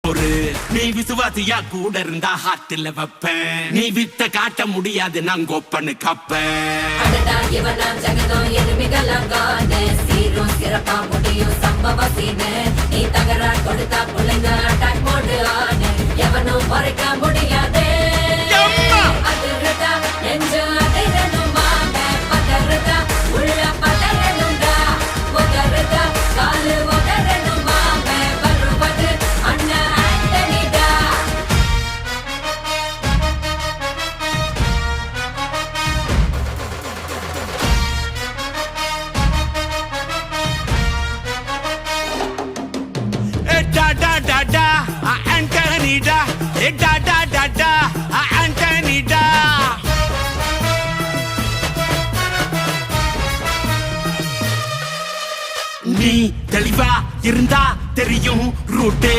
பொறு. நீ விசுவாசியா கூட இருந்தா ஹார்ட்ல வைப்பேன். நீ வித்த காட்ட முடியாது நான் கோப்பனு கப்பேன். சீரும் சிறப்பா முடியும் சம்பவ சீனு. நீ தகராறு கொடுத்தா பிள்ளைங்க அட்டாக் மோடு ஆனு. எவனும் மறைக்க முடியாது. அதிருதா நெஞ்சு அதிரணுமாங்க. பதறுதா உள்ள பதறணுண்டா. உதறுதா காலு உதறணுமாங்க. வருவது அண்ணன் ஆண்டனிடா. Antonida, da da da da, Antonida. நீ தெளிவா இருந்தா தெரியும் ரூட்டே.